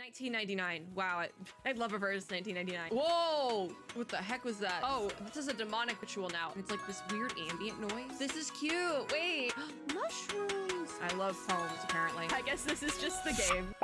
1999. Wow, I'd love a version 1999. Whoa! What the heck was that? Oh, this is a demonic ritual now. It's like this weird ambient noise. This is cute. Wait, mushrooms. I love poems, apparently. I guess this is just the game.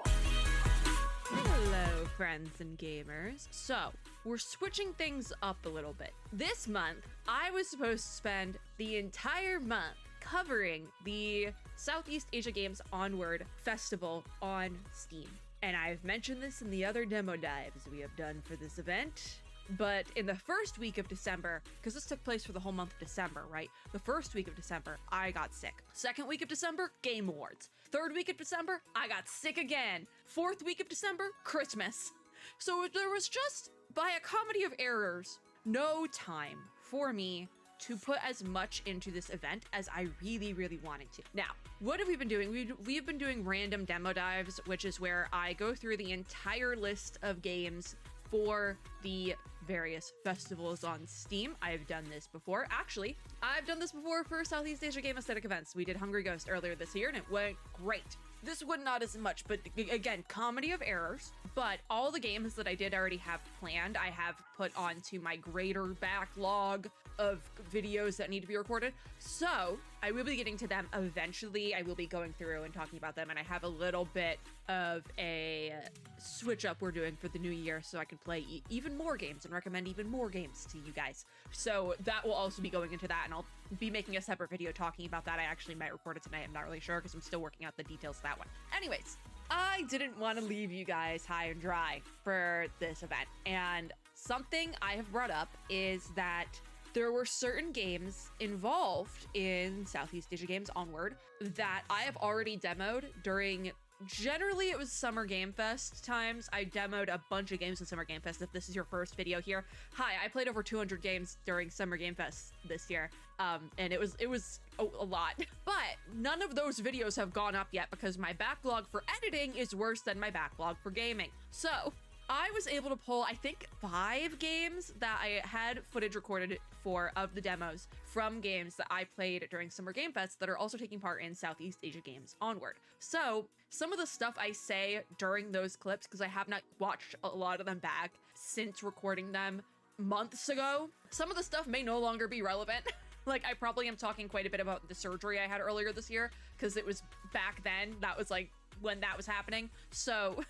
Hello, friends and gamers. So, we're switching things up a little bit. This month, I was supposed to spend the entire month covering the Southeast Asia Games Onward Festival on Steam. And I've mentioned this in the other demo dives we have done for this event. But in the first week of December, because this took place for the whole month of December, right? The first week of December, I got sick. Second week of December, Game Awards. Third week of December, I got sick again. Fourth week of December, Christmas. So there was just, by a comedy of errors, no time for me to put as much into this event as I really wanted to. Now, what have we been doing? We've been doing random demo dives, which is where I go through the entire list of games for the various festivals on Steam. I've done this before. Actually, I've done this before for Southeast Asia Gamethetic events. We did Hungry Ghost earlier this year and it went great. This one not as much, but again, comedy of errors. But all the games that I did already have planned, I have put onto my greater backlog of videos that need to be recorded. So I will be getting to them eventually. I will be going through and talking about them, and I have a little bit of a switch up we're doing for the new year so I can play even more games and recommend even more games to you guys. So that will also be going into that, and I'll be making a separate video talking about that. I actually might record it tonight. I'm not really sure because I'm still working out the details of that one. Anyways, I didn't want to leave you guys high and dry for this event. And something I have brought up is that there were certain games involved in Southeast Asia Games Onward that I have already demoed during, generally it was Summer Game Fest times. I demoed a bunch of games in Summer Game Fest. If this is your first video here, hi, I played over 200 games during Summer Game Fest this year. And it was a lot, but none of those videos have gone up yet because my backlog for editing is worse than my backlog for gaming. So I was able to pull, I think, 5 games that I had footage recorded for of the demos from games that I played during Summer Game Fest that are also taking part in Southeast Asia Games Onward. So some of the stuff I say during those clips, because I have not watched a lot of them back since recording them months ago, some of the stuff may no longer be relevant. Like, I probably am talking quite a bit about the surgery I had earlier this year, because it was back then. That was like when that was happening. So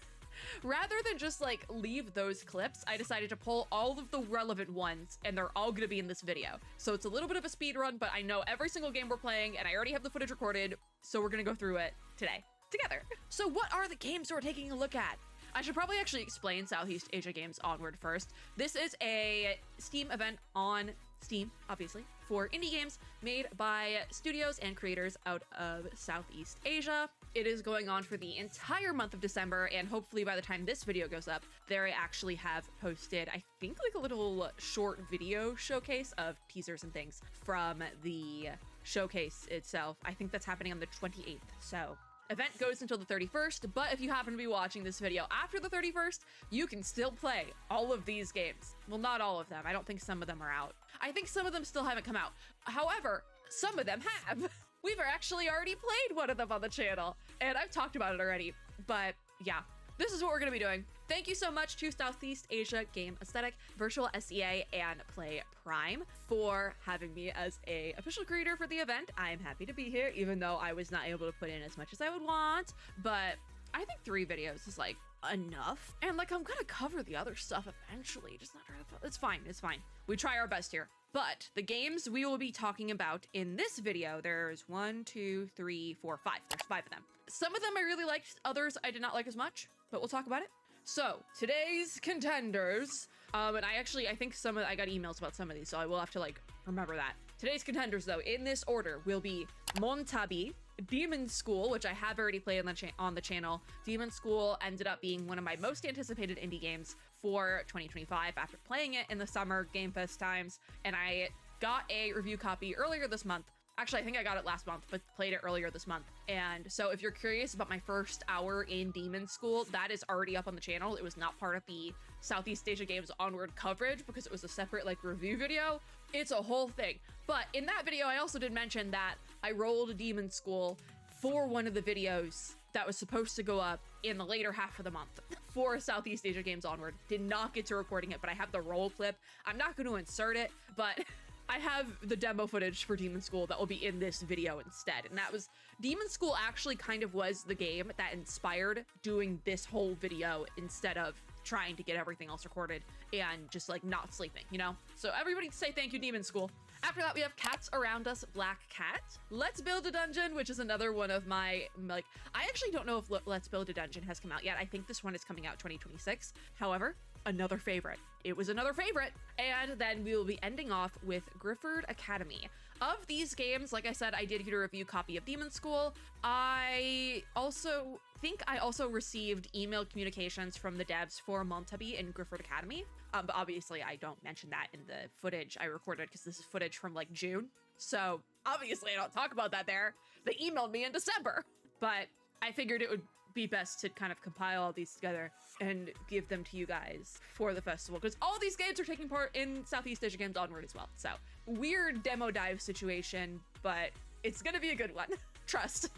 rather than just like leave those clips, I decided to pull all of the relevant ones, and they're all gonna be in this video. So it's a little bit of a speed run, but I know every single game we're playing, and I already have the footage recorded, so we're gonna go through it today together. So what are the games we're taking a look at? I should probably actually explain Southeast Asia Games Onward first. This is a Steam event on Steam, obviously, for indie games made by studios and creators out of Southeast Asia. It is going on for the entire month of December, and hopefully by the time this video goes up, they actually have posted, I think, like a little short video showcase of teasers and things from the showcase itself. I think that's happening on the 28th, so event goes until the 31st, but if you happen to be watching this video after the 31st, you can still play all of these games. Well, not all of them. I don't think some of them are out. I think some of them still haven't come out. However, some of them have. We've actually already played one of them on the channel, and I've talked about it already, but yeah. This is what we're going to be doing. Thank you so much to Southeast Asia Gamethetic, VirtualSEA, and PlayPrime for having me as a official creator for the event. I'm happy to be here, even though I was not able to put in as much as I would want, but I think 3 videos is like enough. And like, I'm going to cover the other stuff eventually, just not right. It's fine. It's fine. We try our best here. But the games we will be talking about in this video, there's 1, 2, 3, 4, 5. There's 5 of them. Some of them I really liked, others I did not like as much, but we'll talk about it. So today's contenders, and I think I got emails about some of these, so I will have to like remember that. Today's contenders though, in this order, will be Montabi, Demonschool, which I have already played on the channel. Demonschool ended up being one of my most anticipated indie games for 2025 after playing it in the Summer Game Fest times, and I got a review copy earlier this month. Actually, I think I got it last month, but played it earlier this month. And so if you're curious about my first hour in Demonschool, that is already up on the channel. It was not part of the Southeast Asia Games Onward coverage because it was a separate like review video. It's a whole thing. But in that video, I also did mention that I rolled Demonschool for one of the videos that was supposed to go up in the later half of the month for Southeast Asia Games Onward. Did not get to recording it, but I have the roll clip. I'm not going to insert it, but I have the demo footage for Demonschool that will be in this video instead. And that was, Demonschool actually kind of was the game that inspired doing this whole video instead of trying to get everything else recorded and just like not sleeping, you know? So everybody say thank you, Demonschool. After that, we have Cats Around Us, Black Cat. Let's Build a Dungeon, which is another one of my, like, I actually don't know if Let's Build a Dungeon has come out yet. I think this one is coming out 2026. However, another favorite. It was another favorite. And then we will be ending off with Grifford Academy. Of these games, like I said, I did get a review copy of Demonschool. I also think I also received email communications from the devs for Montaby and Grifford Academy. But obviously I don't mention that in the footage I recorded because this is footage from like June. So obviously I don't talk about that there. They emailed me in December, but I figured it would be best to kind of compile all these together and give them to you guys for the festival because all these games are taking part in Southeast Asia Games Onward as well. So weird demo dive situation, but it's gonna be a good one. Trust.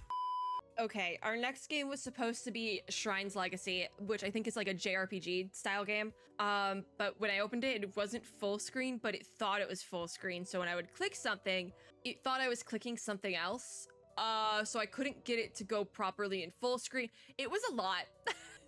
Okay, our next game was supposed to be Shrine's Legacy, which I think is like a JRPG style game. But when I opened it, it wasn't full screen, but it thought it was full screen. So when I would click something, it thought I was clicking something else. So I couldn't get it to go properly in full screen. It was a lot.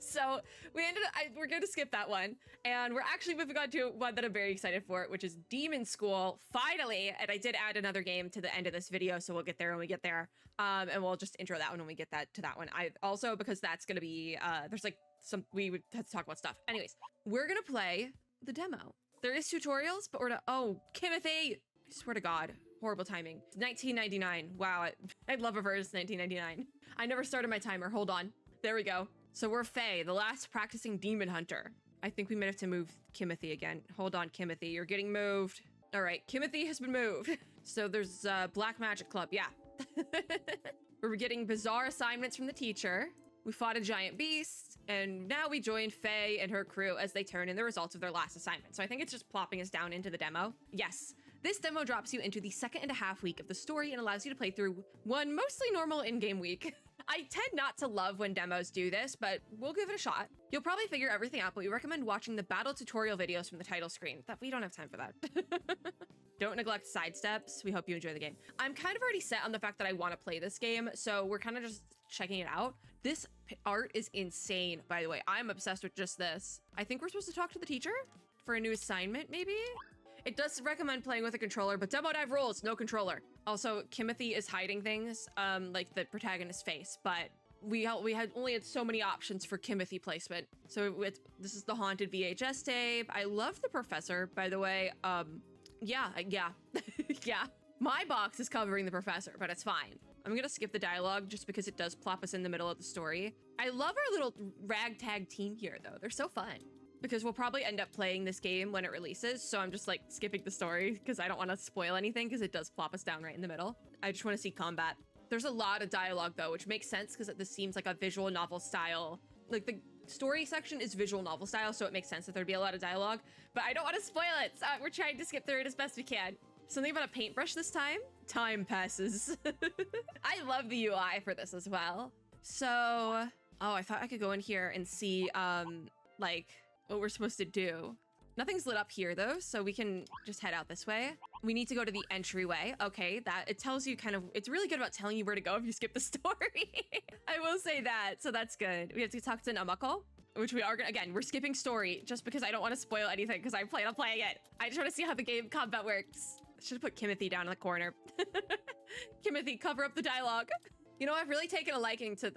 So we're going to skip that one. And we're actually moving on to one that I'm very excited for, which is Demonschool, finally. And I did add another game to the end of this video, so we'll get there when we get there. And we'll just intro that one when we get to that one. I also, because that's going to be, there's like we would have to talk about stuff. Anyways, we're going to play the demo. There is tutorials, but we're not, oh, Kimothy, I swear to God. Horrible timing. 1999. Wow, I'd love a verse 1999. I never started my timer. Hold on. There we go. So we're Faye, the last practicing demon hunter. I think we might have to move Kimothy again. Hold on, Kimothy. You're getting moved. All right, Kimothy has been moved. So there's Black Magic Club. Yeah. We're getting bizarre assignments from the teacher. We fought a giant beast, and now we join Faye and her crew as they turn in the results of their last assignment. So I think it's just plopping us down into the demo. Yes. This demo drops you into the 2.5 week of the story and allows you to play through one mostly normal in-game week. I tend not to love when demos do this, but we'll give it a shot. You'll probably figure everything out, but we recommend watching the battle tutorial videos from the title screen. That we don't have time for that. Don't neglect side steps. We hope you enjoy the game. I'm kind of already set on the fact that I want to play this game, so we're kind of just checking it out. This art is insane, by the way. I'm obsessed with just this. I think we're supposed to talk to the teacher for a new assignment, maybe? It does recommend playing with a controller, but demo dive rules, no controller. Also, Kimothy is hiding things, like the protagonist's face, but we only had so many options for Kimothy placement. So this is the haunted VHS tape. I love the professor, by the way. Yeah. Yeah. My box is covering the professor, but it's fine. I'm gonna skip the dialogue just because it does plop us in the middle of the story. I love our little ragtag team here, though. They're so fun. Because we'll probably end up playing this game when it releases, so I'm just like skipping the story because I don't want to spoil anything because it does plop us down right in the middle. I just want to see combat. There's a lot of dialogue though, which makes sense because this seems like a visual novel style. Like the story section is visual novel style, so it makes sense that there'd be a lot of dialogue, but I don't want to spoil it, so we're trying to skip through it as best we can. Something about a paintbrush this time? Time passes. I love the UI for this as well. So, oh, I thought I could go in here and see, like, what we're supposed to do. Nothing's lit up here though, so we can just head out this way. We need to go to the entryway. Okay, that it tells you kind of, it's really good about telling you where to go if you skip the story. I will say that, so that's good. We have to talk to Namako, which we are gonna, again, we're skipping story just because I don't want to spoil anything because I plan on playing it. I just want to see how the game combat works. Should have put Kimothy down in the corner. Kimothy, cover up the dialogue. You know, I've really taken a liking to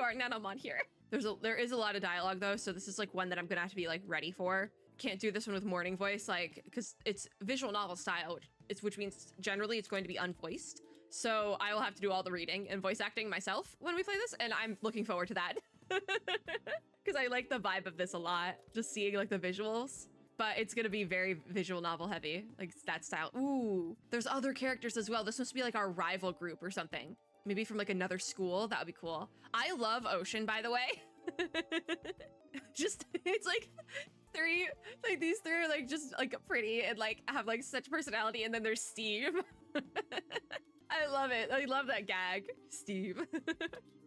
our Nanomon here. There is a lot of dialogue though, so this is like one that I'm gonna have to be like ready for. Can't do this one with morning voice, like, because it's visual novel style, which means generally it's going to be unvoiced. So I will have to do all the reading and voice acting myself when we play this, and I'm looking forward to that. Because I like the vibe of this a lot, just seeing like the visuals. But it's gonna be very visual novel heavy, like that style. Ooh, there's other characters as well. This must be like our rival group or something. Maybe from like another school. That would be cool. I love Ocean, by the way. Just, it's like these three are like just like pretty and like have like such personality, and then there's Steve. I love it. I love that gag. Steve.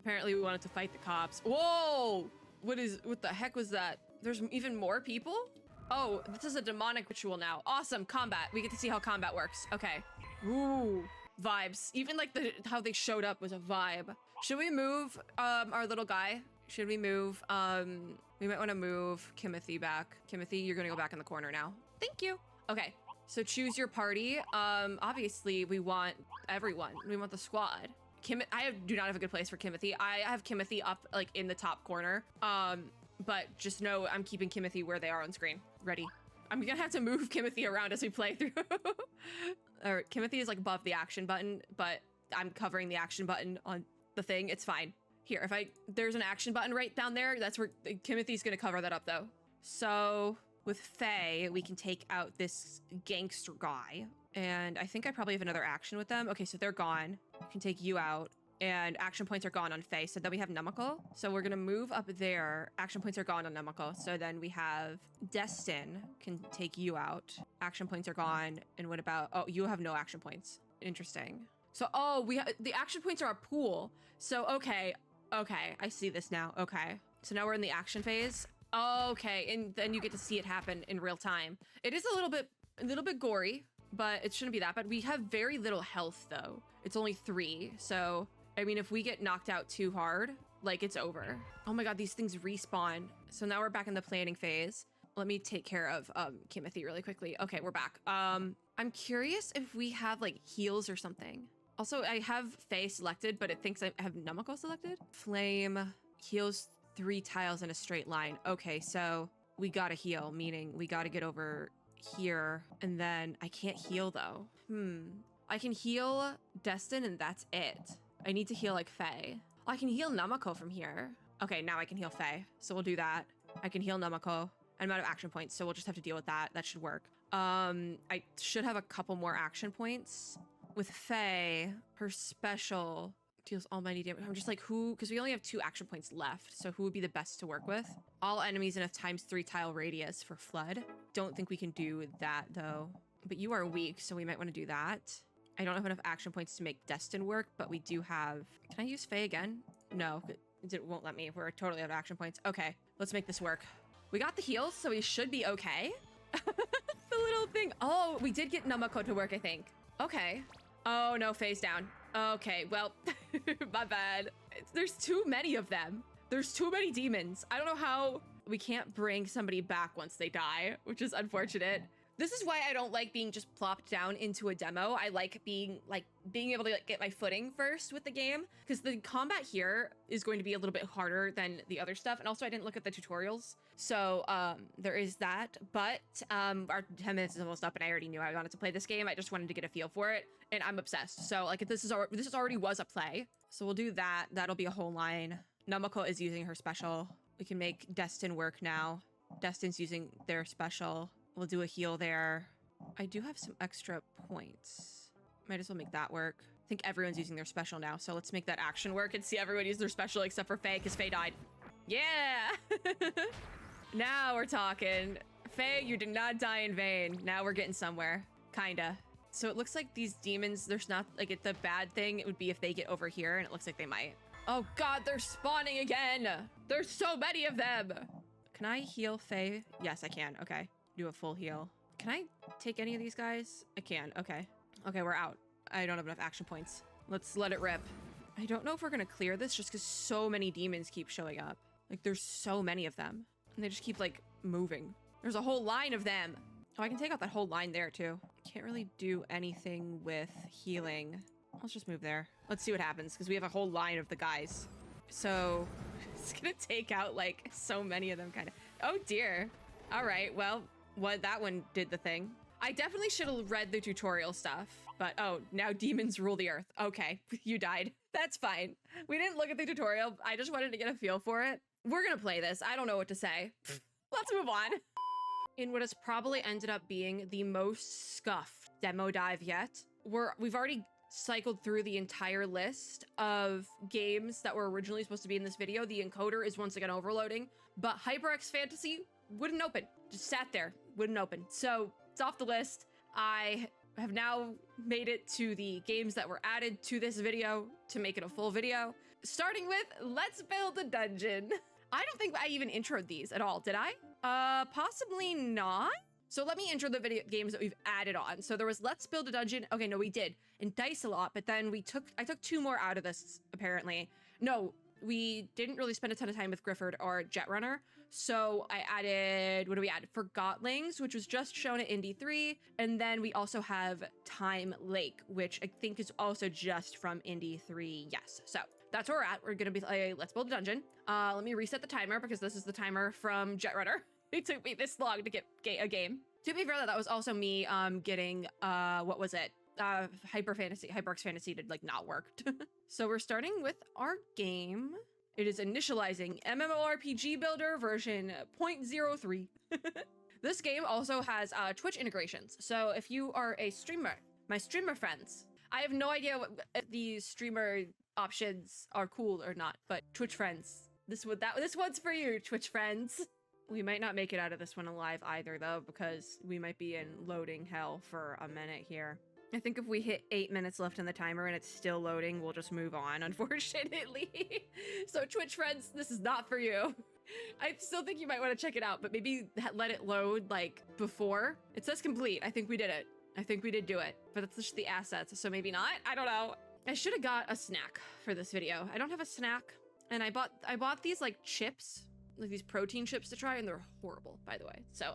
Apparently we wanted to fight the cops. Whoa! What the heck was that? There's even more people? Oh, this is a demonic ritual now. Awesome, combat. We get to see how combat works. Okay. Ooh, vibes. Even like how they showed up was a vibe. Should we move our little guy? Should we move, we might want to move Kimothy back. Kimothy, you're gonna go back in the corner now. Thank you. Okay, so choose your party. Obviously we want everyone. We want the squad. I do not have a good place for Kimothy. I have Kimothy up like in the top corner. But just know I'm keeping Kimothy where they are on screen. Ready. I'm gonna have to move Kimothy around as we play through. All right, Kimothy is like above the action button, but I'm covering the action button on the thing. It's fine. Here, there's an action button right down there. That's where Kimothy's gonna cover that up though. So with Faye, we can take out this gangster guy. And I think I probably have another action with them. Okay, so they're gone. I can take you out. And action points are gone on Faye. So then we have Namako. So we're gonna move up there. Action points are gone on Namako. So then we have Destin can take you out. Action points are gone. And what about, oh, you have no action points. Interesting. So, oh, the action points are a pool. So, okay, I see this now. Okay, so now we're in the action phase. Okay, and then you get to see it happen in real time. It is a little bit gory, but it shouldn't be that bad. We have very little health though. It's only 3, so I mean, if we get knocked out too hard, like it's over. Oh my god, these things respawn. So now we're back in the planning phase. Let me take care of Kimothy really quickly. Okay, we're back. I'm curious if we have like heals or something. Also, I have Faye selected, but it thinks I have Namako selected. Flame heals 3 tiles in a straight line. Okay, so we gotta heal, meaning we gotta get over here. And then I can't heal though. I can heal Destin and that's it. I need to heal like Faye. Oh, I can heal Namako from here. Okay, now I can heal Faye. So we'll do that. I can heal Namako. I'm out of action points, so we'll just have to deal with that. That should work. I should have a couple more action points. With Faye, her special deals almighty damage. I'm just like, who? Because we only have 2 action points left. So who would be the best to work with? All enemies in a ×3 tile radius for Flood. Don't think we can do that though. But you are weak, so we might want to do that. I don't have enough action points to make Destin work, but we do have... Can I use Faye again? No, it won't let me. We're totally out of action points. Okay, let's make this work. We got the heals, so we should be okay. The little thing. Oh, we did get Namako to work, I think. Okay. Oh, no, Faye's down. Okay, well, my bad. There's too many of them. There's too many demons. I don't know how we can't bring somebody back once they die, which is unfortunate. This is why I don't like being just plopped down into a demo. I like being able to get my footing first with the game, because the combat here is going to be a little bit harder than the other stuff. And also I didn't look at the tutorials. So there is that, but our 10 minutes is almost up and I already knew I wanted to play this game. I just wanted to get a feel for it and I'm obsessed. So like this already was a play. So we'll do that. That'll be a whole line. Namako is using her special. We can make Destin work now. Destin's using their special. We'll do a heal there. I do have some extra points. Might as well make that work. I think everyone's using their special now, so let's make that action work and see everyone use their special except for Faye, because Faye died. Yeah! Now we're talking. Faye, you did not die in vain. Now we're getting somewhere. Kinda. So it looks like these demons, there's not, like, the bad thing, it would be if they get over here, and it looks like they might. Oh god, they're spawning again! There's so many of them! Can I heal Faye? Yes, I can. Okay. Do a full heal. Can I take any of these guys? I can. Okay. Okay, we're out. I don't have enough action points. Let's let it rip. I don't know if we're gonna clear this just because so many demons keep showing up. Like, there's so many of them. And they just keep, like, moving. There's a whole line of them. Oh, I can take out that whole line there, too. Can't really do anything with healing. Let's just move there. Let's see what happens, because we have a whole line of the guys. So, it's gonna take out, like, so many of them, kind of. Oh, dear. All right, well... that one did the thing. I definitely should have read the tutorial stuff, but oh, now demons rule the earth. Okay, you died. That's fine. We didn't look at the tutorial. I just wanted to get a feel for it. We're gonna play this. I don't know what to say. Let's move on. In what has probably ended up being the most scuffed demo dive yet, we've already cycled through the entire list of games that were originally supposed to be in this video. The encoder is once again overloading, but HyperX Fantasy wouldn't open. Just sat there, wouldn't open. So it's off the list. I have now made it to the games that were added to this video to make it a full video. starting with, let's build a dungeon. I don't think I even introed these at all, did I? Possibly not. So let me intro the video games that we've added on. So there was Let's Build a Dungeon. Okay, no, we did. And Dice a Lot, but then I took 2 more out of this, apparently. No, we didn't really spend a ton of time with Grifford or Jet Runner. So I added, what do we add? Forgotlings, which was just shown at Indie 3. And then we also have Time Lake, which I think is also just from Indie 3. Yes, so that's where we're at. We're gonna be Let's Build a Dungeon. Let me reset the timer because this is the timer from Jet Runner. It took me this long to get a game. To be fair, that was also me getting, what was it? HyperX Fantasy to like not work. So we're starting with our game. It is initializing MMORPG Builder version 0.03. This game also has Twitch integrations. So if you are a streamer, my streamer friends, I have no idea what these streamer options are cool or not, but Twitch friends, this one's for you, Twitch friends. We might not make it out of this one alive either, though, because we might be in loading hell for a minute here. I think if we hit 8 minutes left on the timer and it's still loading, we'll just move on, unfortunately. So Twitch friends, this is not for you. I still think you might want to check it out, but maybe let it load, like, before. It says complete. I think we did it. I think we did do it, but it's just the assets, so maybe not. I don't know. I should have got a snack for this video. I don't have a snack, and I bought these, like, chips. Like these protein chips to try, and they're horrible, by the way. So,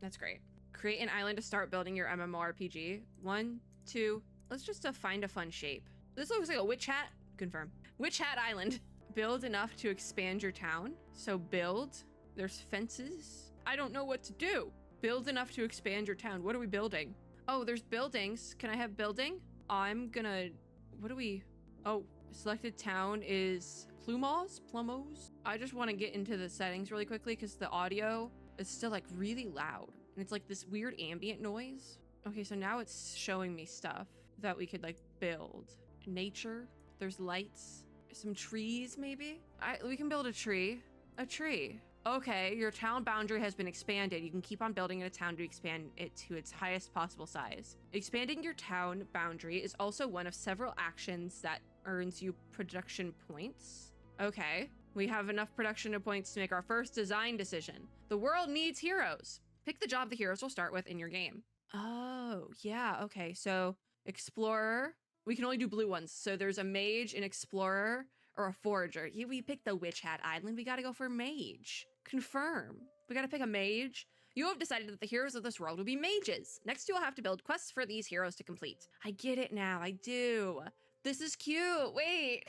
that's great. Create an island to start building your MMORPG. 1, 2, let's just find a fun shape. This looks like a witch hat. Confirm. Witch hat island. Build enough to expand your town. So build. There's fences. I don't know what to do. Build enough to expand your town. What are we building? Oh, there's buildings. Can I have building? I'm gonna, what do we, oh, selected town is Plumos? I just want to get into the settings really quickly because the audio is still like really loud. And it's like this weird ambient noise. Okay, so now it's showing me stuff that we could like build. Nature, there's lights, some trees maybe? We can build a tree. A tree. Okay, your town boundary has been expanded. You can keep on building in a town to expand it to its highest possible size. Expanding your town boundary is also one of several actions that earns you production points. Okay, we have enough production points to make our first design decision. The world needs heroes. Pick the job the heroes will start with in your game. Oh, yeah, okay, so explorer. We can only do blue ones. So there's a mage, an explorer, or a forager. We picked the witch hat island. We gotta go for mage. Confirm. We gotta pick a mage. You have decided that the heroes of this world will be mages. Next, you will have to build quests for these heroes to complete. I get it now, I do. This is cute, wait.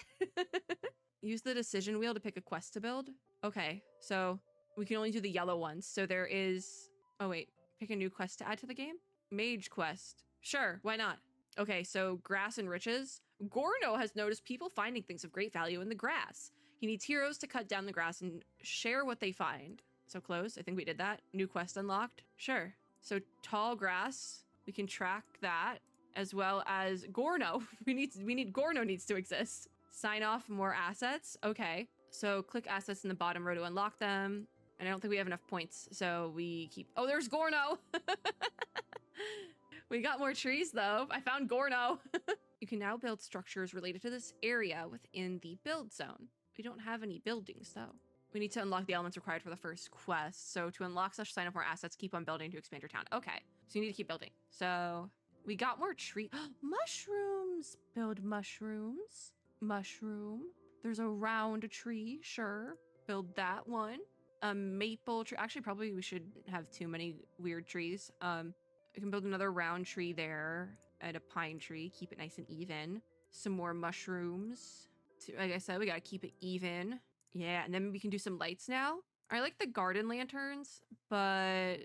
Use the decision wheel to pick a quest to build. Okay, so we can only do the yellow ones. So there is, oh wait, pick a new quest to add to the game? Mage quest. Sure, why not? Okay, so grass and riches. Gorno has noticed people finding things of great value in the grass. He needs heroes to cut down the grass and share what they find. So close, I think we did that. New quest unlocked. Sure. So tall grass, we can track that, as well as Gorno. We need Gorno needs to exist. Sign off more assets. Okay. So click assets in the bottom row to unlock them. And I don't think we have enough points, so we keep, oh, there's Gorno. We got more trees though. I found Gorno. You can now build structures related to this area within the build zone. We don't have any buildings though. We need to unlock the elements required for the first quest. So to unlock such sign up more assets, keep on building to expand your town. Okay, so you need to keep building. So we got more tree, mushrooms, build mushrooms, mushroom. There's a round tree, sure. Build that one. A maple tree, actually probably we should have too many weird trees. We can build another round tree there and a pine tree, keep it nice and even. Some more mushrooms. Like I said, we gotta keep it even. Yeah, and then we can do some lights now. I like the garden lanterns, but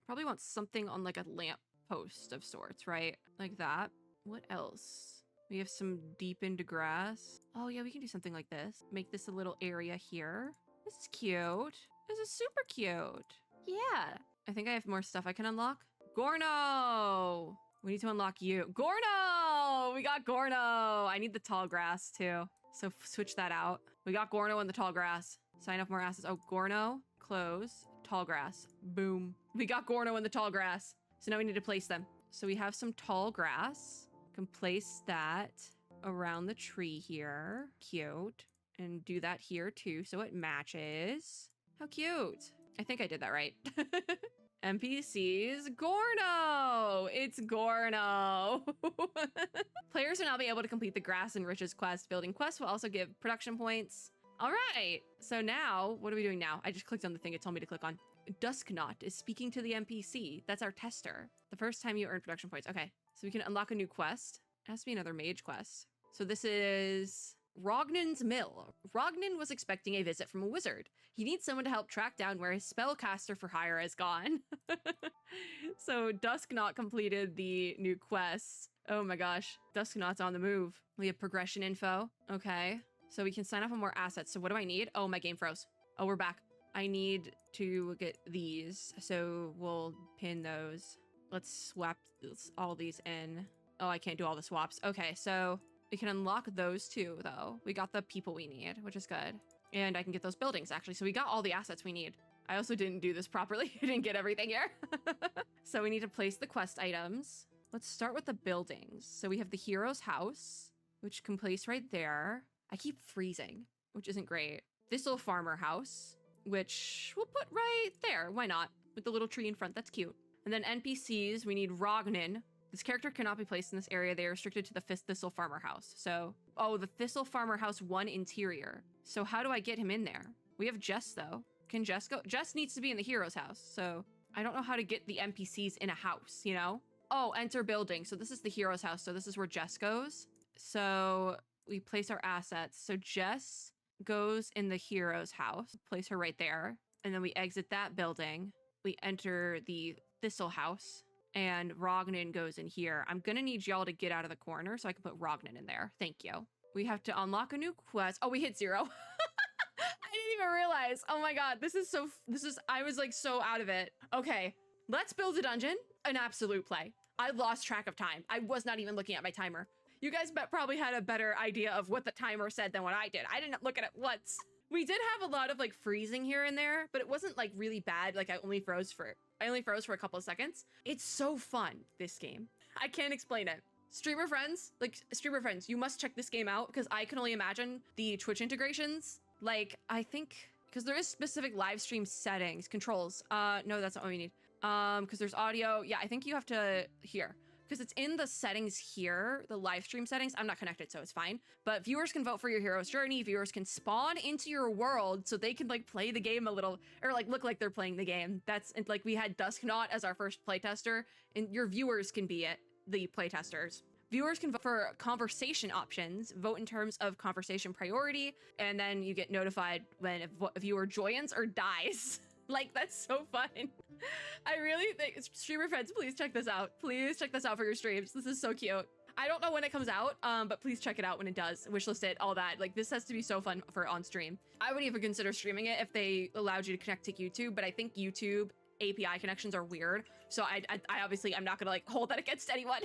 probably want something on like a lamp post of sorts, right? Like that. What else? We have some deepened grass. Oh yeah, we can do something like this. Make this a little area here. This is cute. This is super cute. Yeah. I think I have more stuff I can unlock. Gorno! We need to unlock you. Gorno! We got Gorno! I need the tall grass too. So switch that out. We got Gorno and the tall grass. Sign up more assets. Oh, Gorno, close, tall grass. Boom. We got Gorno and the tall grass. So now we need to place them. So we have some tall grass. Can place that around the tree here. Cute. and do that here too so it matches. How cute. I think I did that right. NPCs, Gorno! It's Gorno! Players will now be able to complete the Grass and Riches quest. Building quests will also give production points. All right, so now, what are we doing now? I just clicked on the thing it told me to click on. Dusknot is speaking to the NPC. That's our tester. The first time you earn production points. Okay, so we can unlock a new quest. It has to be another mage quest. So this is Rognan's Mill. Rognan was expecting a visit from a wizard. He needs someone to help track down where his spellcaster for hire has gone. So Dusknot completed the new quest. Oh my gosh, Dusknot's on the move. We have progression info. Okay, so we can sign up on more assets. So what do I need? Oh, my game froze. Oh, we're back. I need to get these, so we'll pin those. Let's swap all these in. Oh, I can't do all the swaps. Okay, so we can unlock those two, though. We got the people we need, which is good. And I can get those buildings, actually. So we got all the assets we need. I also didn't do this properly. I didn't get everything here. So we need to place the quest items. Let's start with the buildings. So we have the hero's house, which can place right there. I keep freezing, which isn't great. Thistle farmer house, which we'll put right there. Why not? With the little tree in front. That's cute. And then NPCs, we need Rognan. This character cannot be placed in this area. They are restricted to the Thistle Farmer House. So, oh, the Thistle Farmer House 1 interior. So how do I get him in there? We have Jess, though. Can Jess go? Jess needs to be in the hero's house. So I don't know how to get the NPCs in a house, you know? Oh, enter building. So this is the hero's house. So this is where Jess goes. So we place our assets. So Jess goes in the hero's house. Place her right there. And then we exit that building. We enter the Thistle house. And Rognan goes in here. I'm gonna need y'all to get out of the corner so I can put Rognan in there. Thank you. We have to unlock a new quest. Oh, we hit 0. I didn't even realize. Oh my god, I was like so out of it. Okay, let's build a dungeon. An absolute play. I lost track of time. I was not even looking at my timer. You guys probably had a better idea of what the timer said than what I did. I didn't look at it once. We did have a lot of like freezing here and there, but it wasn't like really bad. Like I only froze for a couple of seconds. It's so fun, this game. I can't explain it. Streamer friends, you must check this game out because I can only imagine the Twitch integrations. Like, I think, because there is specific live stream settings, controls. No, that's not what we need. Because there's audio. Yeah, I think you have to, here. Because it's in the settings here, the live stream settings. I'm not connected, so it's fine. But viewers can vote for your hero's journey. Viewers can spawn into your world so they can like play the game a little, or like look like they're playing the game. That's like we had Dusknot as our first playtester, and your viewers can be the playtesters. Viewers can vote for conversation options, vote in terms of conversation priority, and then you get notified when a viewer joins or dies. Like, that's so fun. I really think, streamer friends, please check this out. Please check this out for your streams. This is so cute. I don't know when it comes out, but please check it out when it does. Wishlist it, all that. Like, this has to be so fun for on stream. I would even consider streaming it if they allowed you to connect to YouTube, but I think YouTube API connections are weird. So I obviously, I'm not gonna like hold that against anyone.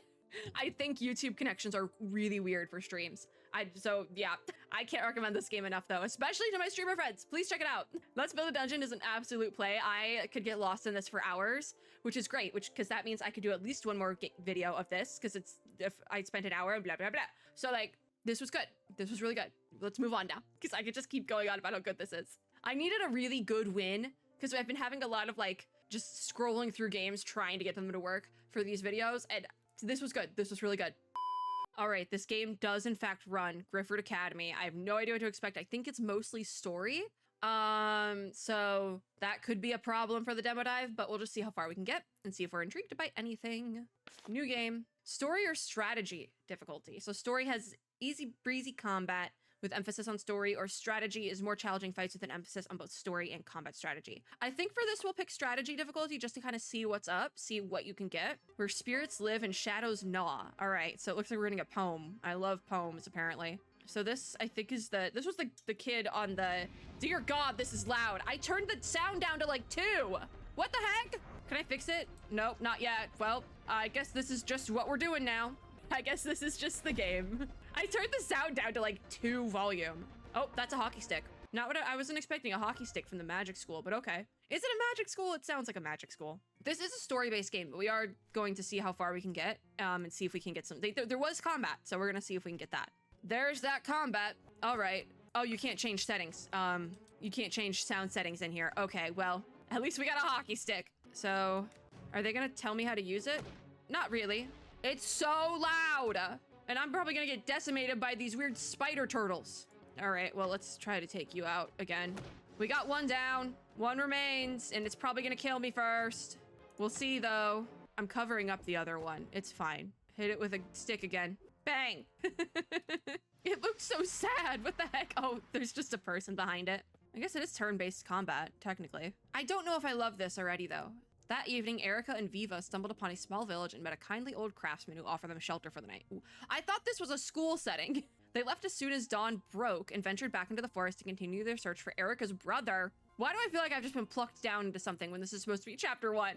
I think YouTube connections are really weird for streams. So yeah, I can't recommend this game enough though, especially to my streamer friends. Please check it out. Let's Build a Dungeon is an absolute play. I could get lost in this for hours, which is great, because that means I could do at least one more video of this, because it's, if I spent an hour and blah, blah, blah. So like, this was good. This was really good. Let's move on now, because I could just keep going on about how good this is. I needed a really good win, because I've been having a lot of like, just scrolling through games, trying to get them to work for these videos, and this was good. This was really good. All right, this game does in fact run Grifford Academy. I have no idea what to expect. I think it's mostly story. So that could be a problem for the demo dive, but we'll just see how far we can get and see if we're intrigued by anything. New game, story or strategy difficulty. So story has easy breezy combat with emphasis on story, or strategy is more challenging fights with an emphasis on both story and combat strategy. I think for this, we'll pick strategy difficulty just to kind of see what's up, see what you can get. Where spirits live and shadows gnaw. All right, so it looks like we're getting a poem. I love poems, apparently. So this, I think, is this was the kid on the, dear God, this is loud. I turned the sound down to like 2. What the heck? Can I fix it? Nope, not yet. Well, I guess this is just what we're doing now. I guess this is just the game. I turned the sound down to like 2 volume. Oh, that's a hockey stick. Not what I wasn't expecting a hockey stick from the magic school, but okay. Is it a magic school? It sounds like a magic school. This is a story-based game, but we are going to see how far we can get and see if we can get some. There was combat, so we're gonna see if we can get that. There's that combat. All right. Oh, you can't change settings. You can't change sound settings in here. Okay, well, at least we got a hockey stick. So, are they gonna tell me how to use it? Not really. It's so loud. And I'm probably gonna get decimated by these weird spider turtles. All right, well, let's try to take you out again. We got one down, one remains, and it's probably gonna kill me first. We'll see though. I'm covering up the other one. It's fine. Hit it with a stick again. Bang! It looked so sad. What the heck? Oh, there's just a person behind it. I guess it is turn-based combat, technically. I don't know if I love this already, though. That evening, Erica and Viva stumbled upon a small village and met a kindly old craftsman who offered them shelter for the night. Ooh. I thought this was a school setting. They left as soon as dawn broke and ventured back into the forest to continue their search for Erica's brother. Why do I feel like I've just been plucked down into something when this is supposed to be chapter 1?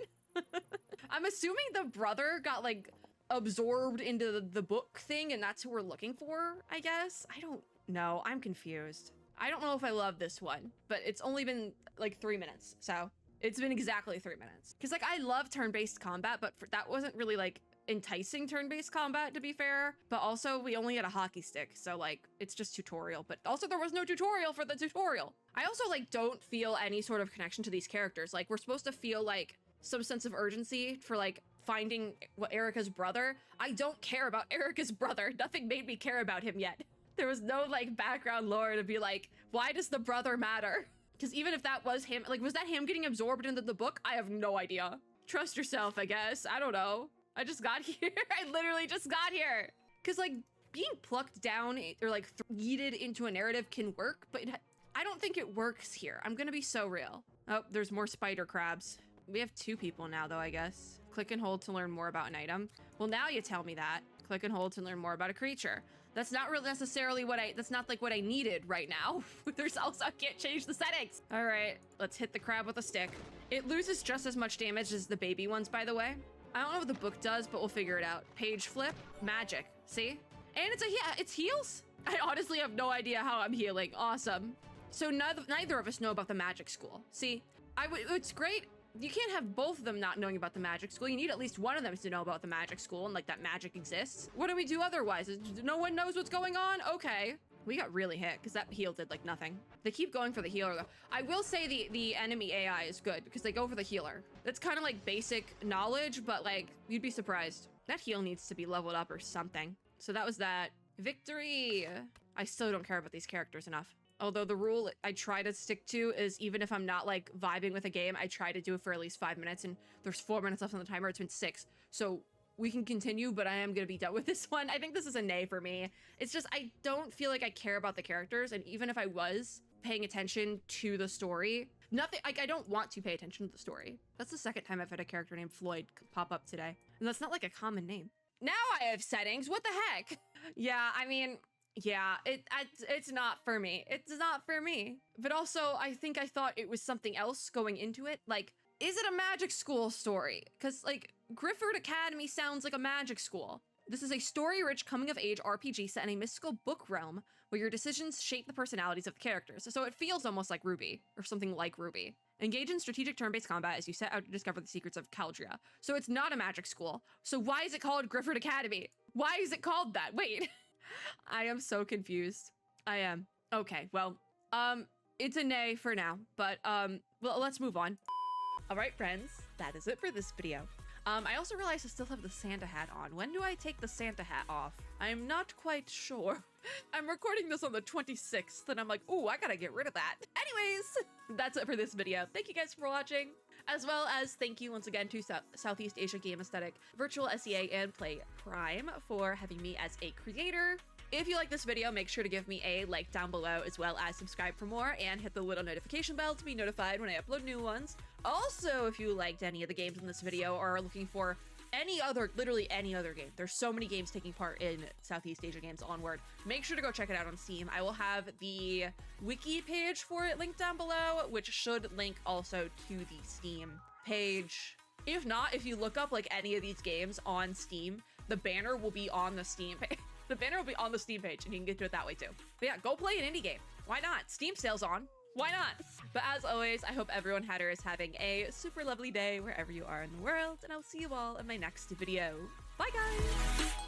I'm assuming the brother got, like, absorbed into the book thing, and that's who we're looking for, I guess? I don't know. I'm confused. I don't know if I love this one, but it's only been, like, 3 minutes, so it's been exactly 3 minutes. Because, like, I love turn-based combat, but that wasn't really, like, enticing turn-based combat, to be fair. But also, we only had a hockey stick, so, like, it's just tutorial. But also, there was no tutorial for the tutorial. I also, like, don't feel any sort of connection to these characters. Like, we're supposed to feel, like, some sense of urgency for, like, finding Erica's brother. I don't care about Erica's brother. Nothing made me care about him yet. There was no, like, background lore to be like, why does the brother matter? Because even if that was him, like, was that him getting absorbed into the book? I have no idea. Trust yourself, I guess. I don't know. I just got here. I literally just got here. Because, like, being plucked down or, like, yeeted into a narrative can work, but I don't think it works here. I'm gonna be so real. Oh, there's more spider crabs. We have 2 people now, though, I guess. Click and hold to learn more about an item. Well, now you tell me that. Click and hold to learn more about a creature. That's not really necessarily that's not like what I needed right now. There's also, I can't change the settings. All right, let's hit the crab with a stick. It loses just as much damage as the baby ones, by the way. I don't know what the book does, but we'll figure it out. Page flip, magic, see? And it's heals? I honestly have no idea how I'm healing. Awesome. So neither of us know about the magic school. See, it's great. You can't have both of them not knowing about the magic school. You need at least one of them to know about the magic school and, like, that magic exists. What do we do otherwise? No one knows what's going on? Okay. We got really hit because that heal did, like, nothing. They keep going for the healer, though. I will say the enemy AI is good because they go for the healer. That's kind of like basic knowledge, but, like, you'd be surprised. That heal needs to be leveled up or something. So that was that. Victory! I still don't care about these characters enough. Although the rule I try to stick to is even if I'm not, like, vibing with a game, I try to do it for at least 5 minutes, and there's 4 minutes left on the timer. It's been 6. So we can continue, but I am going to be done with this one. I think this is a nay for me. It's just I don't feel like I care about the characters, and even if I was paying attention to the story, nothing, like, I don't want to pay attention to the story. That's the second time I've had a character named Floyd pop up today. And that's not, like, a common name. Now I have settings. What the heck? Yeah, I mean... yeah, it's not for me. It's not for me. But also, I think I thought it was something else going into it. Like, is it a magic school story? Because, like, Grifford Academy sounds like a magic school. This is a story-rich coming-of-age RPG set in a mystical book realm where your decisions shape the personalities of the characters. So it feels almost like Ruby, or something like Ruby. Engage in strategic turn-based combat as you set out to discover the secrets of Caldria. So it's not a magic school. So why is it called Grifford Academy? Why is it called that? Wait. I am so confused. I am. Okay, well, it's a nay for now, but, well, let's move on. All right, friends, that is it for this video. I also realized I still have the Santa hat on. When do I take the Santa hat off? I'm not quite sure. I'm recording this on the 26th, and I'm like, ooh, I gotta get rid of that. Anyways, that's it for this video. Thank you guys for watching, as well as thank you once again to Southeast Asia Gamethetic, VirtualSEA, and PlayPrime for having me as a creator. If you like this video, make sure to give me a like down below, as well as subscribe for more and hit the little notification bell to be notified when I upload new ones. Also, if you liked any of the games in this video or are looking for any other, literally any other game, there's so many games taking part in Southeast Asia Games Onward, make sure to go check it out on Steam. I will have the wiki page for it linked down below, which should link also to the Steam page. If not, if you look up like any of these games on Steam, the banner will be on the Steam page. The banner will be on the Steam page, and you can get to it that way too. But yeah, go play an indie game. Why not? Steam sale's on. Why not? But as always, I hope everyone had or is having a super lovely day wherever you are in the world, and I'll see you all in my next video. Bye, guys!